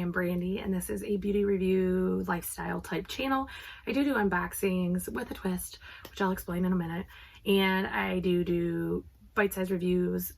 am Brandy, and this is a beauty review lifestyle type channel. I do unboxings with a twist, which I'll explain in a minute, and I do bite-sized reviews,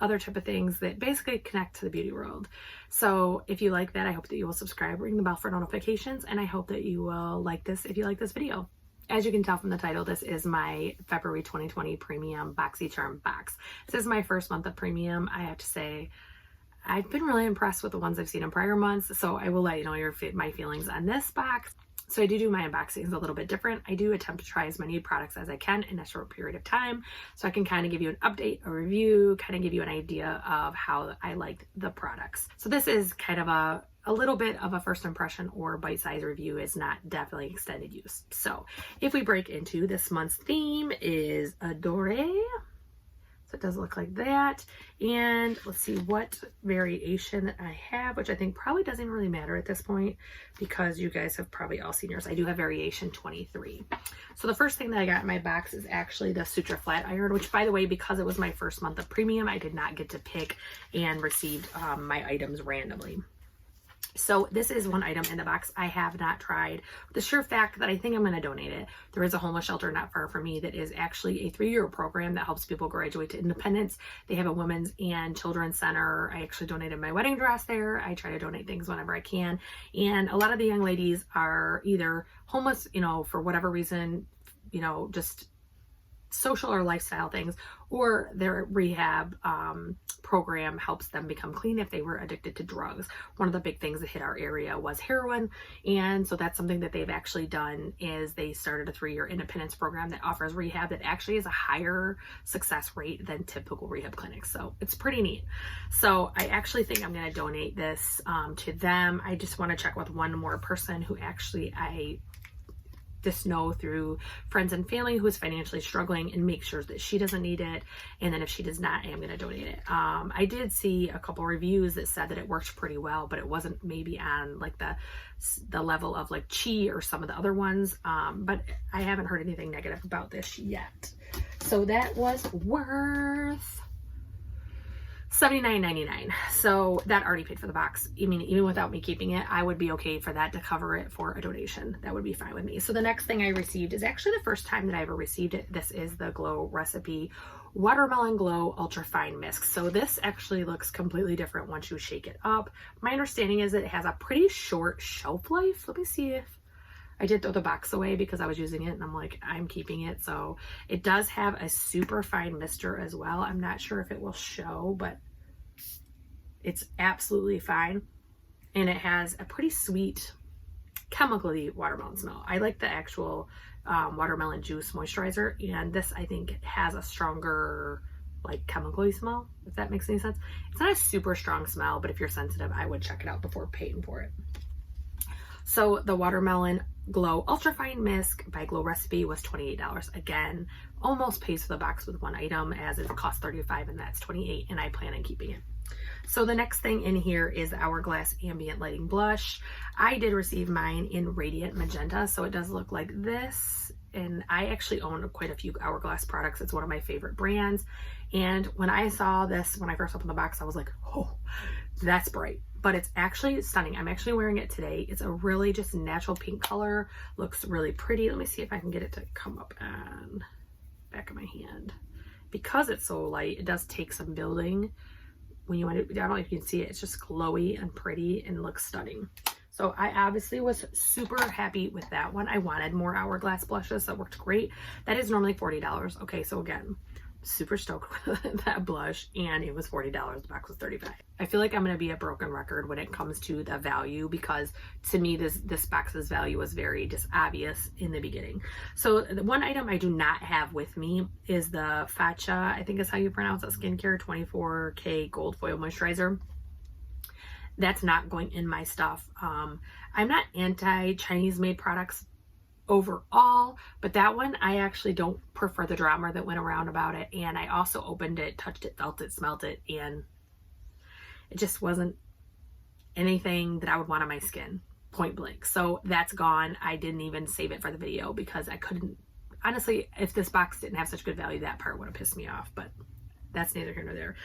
other type of things that basically connect to the beauty world. So if you like that, I hope that you will subscribe, ring the bell for notifications, and I hope that you will like this if you like this video. As you can tell from the title, this is my February 2020 premium BOXYCHARM box. This is my first month of premium. I have to say, I've been really impressed with the ones I've seen in prior months, so I will let you know my feelings on this box. So I do my unboxings a little bit different. I do attempt to try as many products as I can in a short period of time, so I can kind of give you an update, a review, kind of give you an idea of how I liked the products. So this is kind of a little bit of a first impression or bite-sized review, is not definitely extended use. So if we break into this month's theme is Adore. So it does look like that. And let's see what variation that I have, which I think probably doesn't really matter at this point because you guys have probably all seen yours. I do have variation 23. So the first thing that I got in my box is actually the Sutra Flat Iron, which, by the way, because it was my first month of premium, I did not get to pick and received my items randomly. So this is one item in the box I have not tried. The sure fact that I think I'm going to donate it. There is a homeless shelter not far from me that is actually a 3-year program that helps people graduate to independence. They have a women's and children's center. I actually donated my wedding dress there. I try to donate things whenever I can. And a lot of the young ladies are either homeless, for whatever reason, just social or lifestyle things, or their rehab program helps them become clean if they were addicted to drugs. One of the big things that hit our area was heroin, and so that's something that they've actually done is they started a 3-year independence program that offers rehab that actually is a higher success rate than typical rehab clinics. So it's pretty neat. So I actually think I'm going to donate this to them. I just want to check with one more person who actually I just know through friends and family who is financially struggling, and make sure that she doesn't need it. And then if she does not, I am going to donate it. I did see a couple reviews that said that it worked pretty well, but it wasn't maybe on like the level of like Chi or some of the other ones. But I haven't heard anything negative about this yet. So that was worth $79.99. So that already paid for the box. I mean, even without me keeping it, I would be okay for that to cover it for a donation. That would be fine with me. So the next thing I received is actually the first time that I ever received it. This is the Glow Recipe Watermelon Glow Ultra Fine Mist. So this actually looks completely different once you shake it up. My understanding is it has a pretty short shelf life. Let me see if I did throw the box away because I was using it and I'm like, I'm keeping it. So it does have a super fine mister as well. I'm not sure if it will show, but it's absolutely fine. And it has a pretty sweet chemically watermelon smell. I like the actual watermelon juice moisturizer, and this I think has a stronger like chemically smell, if that makes any sense. It's not a super strong smell, but if you're sensitive, I would check it out before paying for it. So the Watermelon Glow Ultra Fine Mist by Glow Recipe was $28. Again, almost pays for the box with one item, as it costs $35 and that's $28, and I plan on keeping it. So the next thing in here is the Hourglass Ambient Lighting Blush. I did receive mine in Radiant Magenta, so it does look like this. And I actually own quite a few Hourglass products. It's one of my favorite brands. And when I saw this, when I first opened the box, I was like, oh, that's bright. But it's actually stunning. I'm actually wearing it today. It's a really just natural pink color. Looks really pretty. Let me see if I can get it to come up on the back of my hand. Because it's so light, it does take some building. When you want it, I don't know if you can see it, it's just glowy and pretty and looks stunning. So I obviously was super happy with that one. I wanted more Hourglass blushes. That worked great. That is normally $40. Okay, so again, super stoked with that blush, and it was $40. The box was $35. I feel like I'm going to be a broken record when it comes to the value, because to me this box's value was very just obvious in the beginning. So the one item I do not have with me is the Facha, I think is how you pronounce it, skincare 24K gold foil moisturizer. That's not going in my stuff. I'm not anti Chinese made products overall, but that one I actually don't prefer the drama that went around about it. And I also opened it, touched it, felt it, smelled it, and it just wasn't anything that I would want on my skin, point blank. So that's gone. I didn't even save it for the video because I couldn't, honestly, if this box didn't have such good value, that part would have pissed me off, but that's neither here nor there.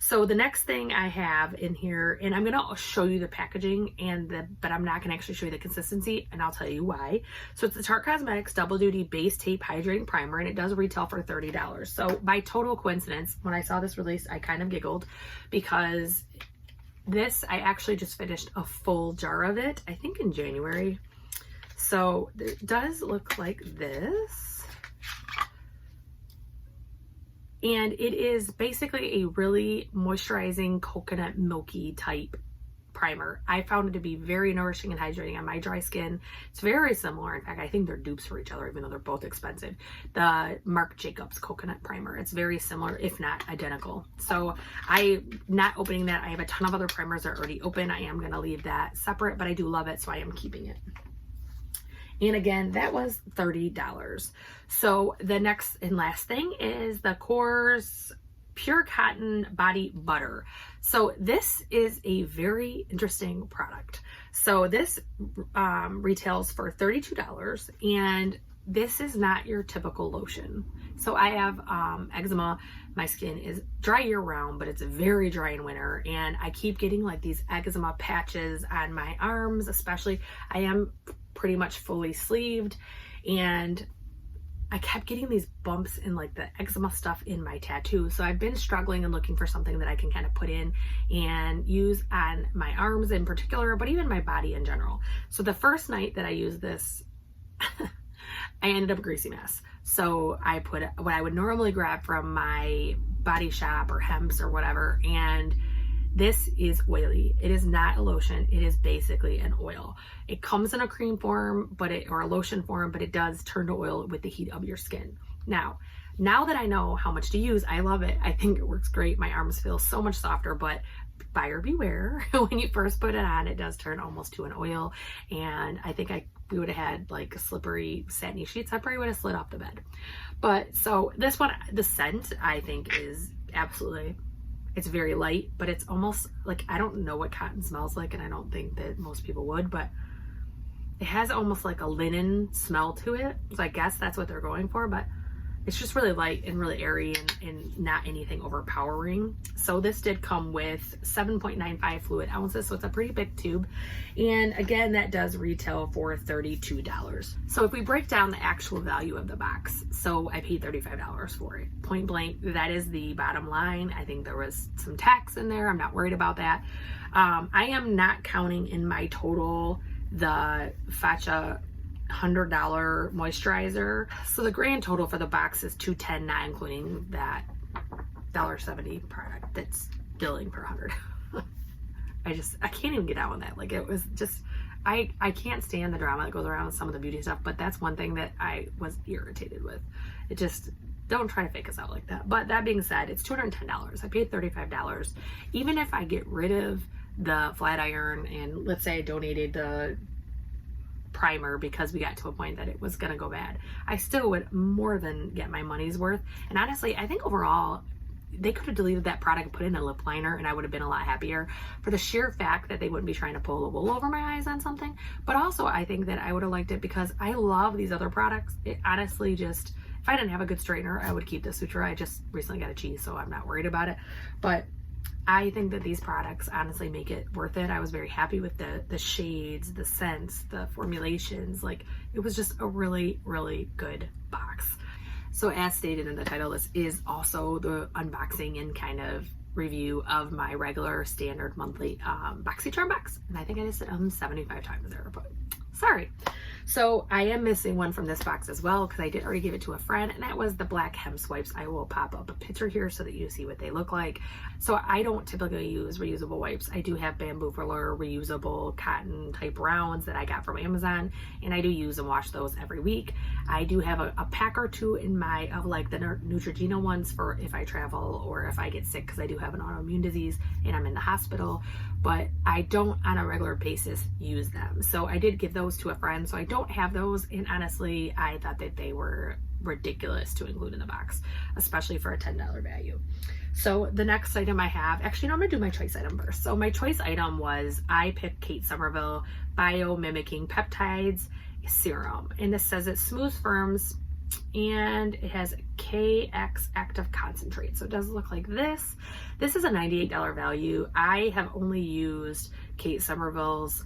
So the next thing I have in here, and I'm gonna show you the packaging but I'm not gonna actually show you the consistency, and I'll tell you why. So it's the Tarte Cosmetics Double Duty Base Tape Hydrating Primer, and it does retail for $30. So by total coincidence, when I saw this release, I kind of giggled because this, I actually just finished a full jar of it, I think in January. So it does look like this. And it is basically a really moisturizing coconut milky type primer. I found it to be very nourishing and hydrating on my dry skin. It's very similar. In fact, I think they're dupes for each other, even though they're both expensive. The Marc Jacobs coconut primer. It's very similar, if not identical. So I'm not opening that. I have a ton of other primers that are already open. I am going to leave that separate, but I do love it, so I am keeping it. And again, that was $30. So the next and last thing is the Korres Pure Cotton Body Butter. So this is a very interesting product. So this retails for $32, and this is not your typical lotion. So I have eczema. My skin is dry year round, but it's very dry in winter, and I keep getting like these eczema patches on my arms, especially. I am pretty much fully sleeved, and I kept getting these bumps and like the eczema stuff in my tattoo. So I've been struggling and looking for something that I can kind of put in and use on my arms in particular, but even my body in general. So the first night that I used this, I ended up a greasy mess. So I put what I would normally grab from my Body Shop or Hemp's or whatever, and this is oily. It is not a lotion. It is basically an oil. It comes in a cream form, or a lotion form, but it does turn to oil with the heat of your skin. Now that I know how much to use, I love it. I think it works great. My arms feel so much softer, but buyer beware. When you first put it on, it does turn almost to an oil. And I think we would have had like slippery satiny sheets. I probably would have slid off the bed. But so this one, the scent, I think is absolutely, it's very light, but it's almost like, I don't know what cotton smells like, and I don't think that most people would, but it has almost like a linen smell to it. So I guess that's what they're going for, but it's just really light and really airy and not anything overpowering. So this did come with 7.95 fluid ounces, so it's a pretty big tube. And again, that does retail for $32. So if we break down the actual value of the box, so I paid $35 for it. Point blank, that is the bottom line. I think there was some tax in there. I'm not worried about that. I am not counting in my total the Facha $100 moisturizer. So the grand total for the box is $210, not including that $1.70 product that's billing for $100. I can't even get out on that. Like, it was just, I can't stand the drama that goes around with some of the beauty stuff, but that's one thing that I was irritated with. It just, don't try to fake us out like that. But that being said, it's $210. I paid $35. Even if I get rid of the flat iron, and let's say I donated the primer because we got to a point that it was gonna go bad, I still would more than get my money's worth. And honestly, I think overall they could have deleted that product and put in a lip liner, and I would have been a lot happier, for the sheer fact that they wouldn't be trying to pull the wool over my eyes on something. But also I think that I would have liked it because I love these other products. It honestly just, if I didn't have a good straightener, I would keep the Sutura. I just recently got a cheese, so I'm not worried about it. But I think that these products honestly make it worth it. I was very happy with the shades, the scents, the formulations. Like, it was just a really, really good box. So as stated in the title, this is also the unboxing and kind of review of my regular standard monthly BOXYCHARM box. And I think I just said 75 times there, but sorry. So I am missing one from this box as well, because I did already give it to a friend, and that was the black hemp wipes. I will pop up a picture here so that you see what they look like. So I don't typically use reusable wipes. I do have Bamboo Furler reusable cotton type rounds that I got from Amazon, and I do use and wash those every week. I do have a pack or two in my, of like the Neutrogena ones for if I travel or if I get sick, because I do have an autoimmune disease and I'm in the hospital, but I don't on a regular basis use them. So I did give those to a friend, so I don't have those, and honestly I thought that they were ridiculous to include in the box, especially for a $10 value. So the next item I have, actually no, I'm gonna do my choice item first. So my choice item was, I picked Kate Somerville Bio-Mimicking Peptides Serum, and this says it smooths, firms, and it has KX active concentrate. So it does look like this. This is a $98 value. I have only used Kate Somerville's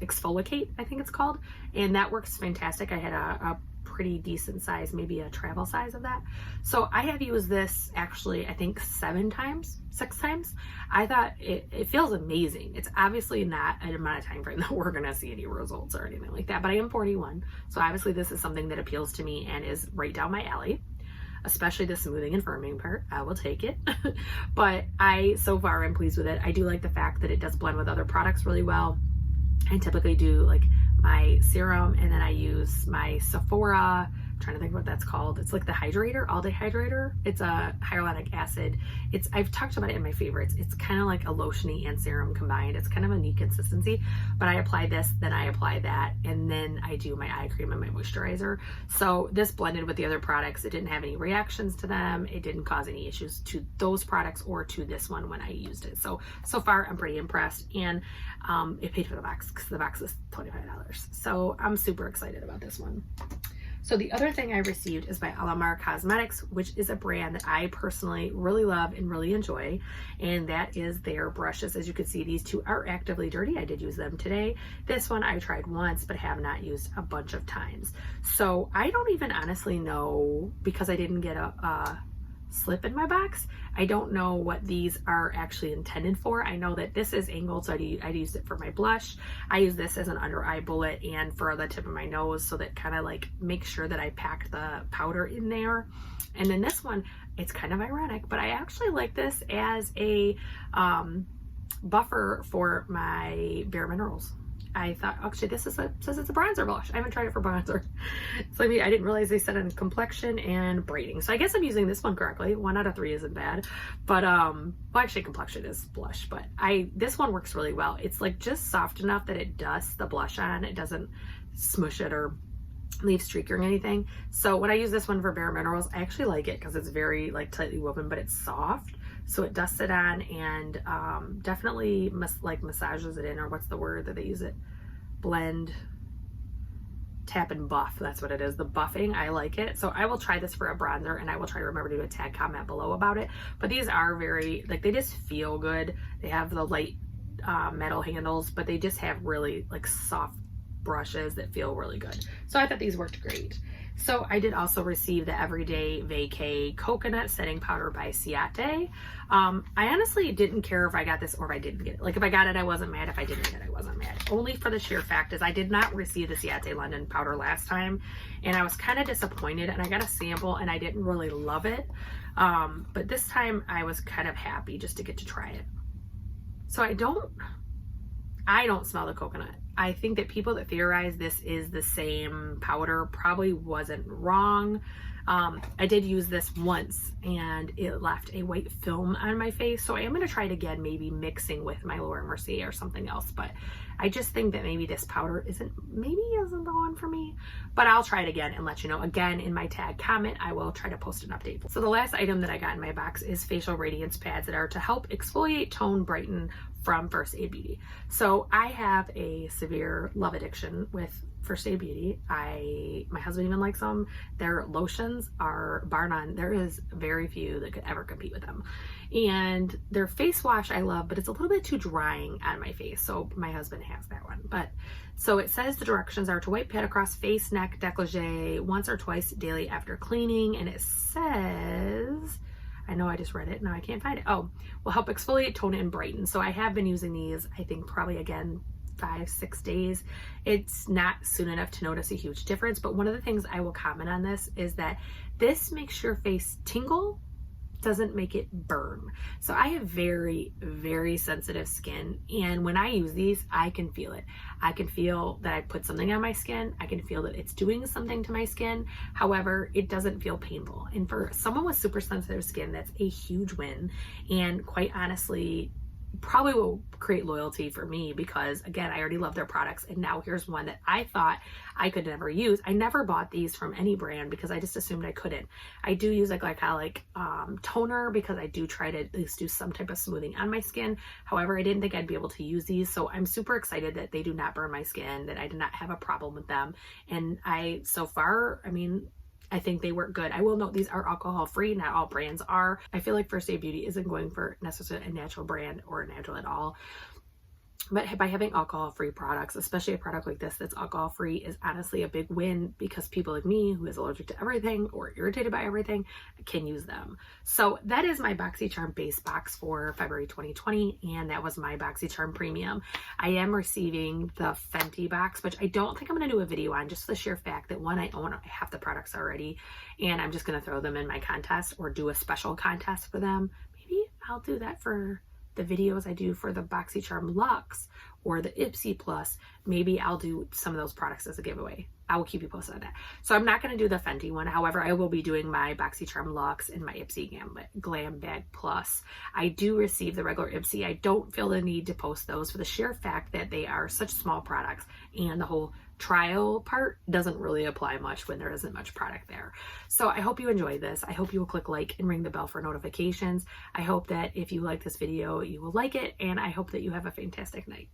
Exfoliate, I think it's called, and that works fantastic. I had a pretty decent size, maybe a travel size of that. So I have used this actually, I think 6 times. I thought it feels amazing. It's obviously not an amount of time frame that we're gonna see any results or anything like that, but I am 41. So obviously this is something that appeals to me and is right down my alley, especially the smoothing and firming part. I will take it. But so far I'm pleased with it. I do like the fact that it does blend with other products really well. I typically do like my serum, and then I use my Sephora, I'm trying to think what that's called. It's like the hydrator, all day hydrator. It's a hyaluronic acid. I've talked about it in my favorites. It's kind of like a lotiony and serum combined. It's kind of a neat consistency, but I apply this, then I apply that, and then I do my eye cream and my moisturizer. So this blended with the other products. It didn't have any reactions to them. It didn't cause any issues to those products or to this one when I used it. So far I'm pretty impressed, and it paid for the box because the box is $25. So I'm super excited about this one. So the other thing I received is by Alomar Cosmetics, which is a brand that I personally really love and really enjoy, and that is their brushes. As you can see, these two are actively dirty. I did use them today. This one I tried once but have not used a bunch of times. So I don't even honestly know, because I didn't get a slip in my box, I don't know what these are actually intended for. I know that this is angled, so I used it for my blush. I use this as an under eye bullet and for the tip of my nose, so that kind of like makes sure that I packed the powder in there. And then this one, it's kind of ironic, but I actually like this as a buffer for my Bare Minerals. I thought, actually, this says it's a bronzer blush. I haven't tried it for bronzer. So I didn't realize they said on complexion and braiding. So I guess I'm using this one correctly. 1 out of 3 isn't bad. But, well, actually complexion is blush, but this one works really well. It's like just soft enough that it dusts the blush on. It doesn't smush it or leave streak or anything. So when I use this one for Bare Minerals, I actually like it because it's very like tightly woven, but it's soft. So it dusts it on and definitely massages it in, or what's the word that they use it? Blend, tap and buff. That's what it is. The buffing. I like it. So I will try this for a bronzer, and I will try to remember to do a tag comment below about it. But these are very, like, they just feel good. They have the light metal handles, but they just have really like soft brushes that feel really good. So I thought these worked great. So I did also receive the Everyday Vacay Coconut Setting Powder by Ciate. I honestly didn't care if I got this or if I didn't get it. Like, if I got it, I wasn't mad. If I didn't get it, I wasn't mad. Only for the sheer fact is I did not receive the Ciate London powder last time, and I was kind of disappointed, and I got a sample and I didn't really love it. But this time I was kind of happy just to get to try it. So I don't smell the coconut. I think that people that theorize this is the same powder probably wasn't wrong. I did use this once and it left a white film on my face. So I am going to try it again, maybe mixing with my Laura Mercier or something else. But I just think that maybe this powder isn't the one for me. But I'll try it again and let you know. Again, in my tag comment, I will try to post an update. So the last item that I got in my box is facial radiance pads that are to help exfoliate, tone, brighten from First Aid Beauty. So I have a severe love addiction with First Aid Beauty. My husband even likes them. Their lotions are bar none. There is very few that could ever compete with them. And their face wash I love, but it's a little bit too drying on my face. So my husband has that one. But so it says the directions are to wipe pad across face, neck, décolleté once or twice daily after cleaning. And it says, I know I just read it, now I can't find it. Oh, will help exfoliate, tone, and brighten. So I have been using these, I think probably again, 5-6 days. It's not soon enough to notice a huge difference, but one of the things I will comment on this is that this makes your face tingle, doesn't make it burn. So I have very, very sensitive skin, and when I use these, I can feel it. I can feel that I put something on my skin. I can feel that it's doing something to my skin. However, it doesn't feel painful. And for someone with super sensitive skin, that's a huge win. And quite honestly, probably will create loyalty for me because, again, I already love their products, and now here's one that I thought I could never use. I never bought these from any brand because I just assumed I couldn't. I do use a glycolic toner because I do try to at least do some type of smoothing on my skin. However, I didn't think I'd be able to use these, so I'm super excited that they do not burn my skin, that I did not have a problem with them. And so far, I mean, I think they work good. I will note these are alcohol free. Not all brands are. I feel like First Aid Beauty isn't going for necessarily a natural brand or a natural at all. But by having alcohol-free products, especially a product like this that's alcohol-free, is honestly a big win because people like me who is allergic to everything or irritated by everything can use them. So that is my BOXYCHARM base box for February 2020, and that was my BOXYCHARM Premium. I am receiving the Fenty box, which I don't think I'm going to do a video on, just the sheer fact that, one, I own half the products already, and I'm just going to throw them in my contest or do a special contest for them. Maybe I'll do that for the videos I do for the BOXYCHARM Luxe or the Ipsy Plus. Maybe I'll do some of those products as a giveaway. I will keep you posted on that. So I'm not going to do the Fenty one. However, I will be doing my BOXYCHARM Luxe and my Ipsy Glam Bag Plus. I do receive the regular Ipsy. I don't feel the need to post those for the sheer fact that they are such small products, and the whole trial part doesn't really apply much when there isn't much product there. So I hope you enjoyed this. I hope you will click like and ring the bell for notifications. I hope that if you like this video, you will like it, and I hope that you have a fantastic night.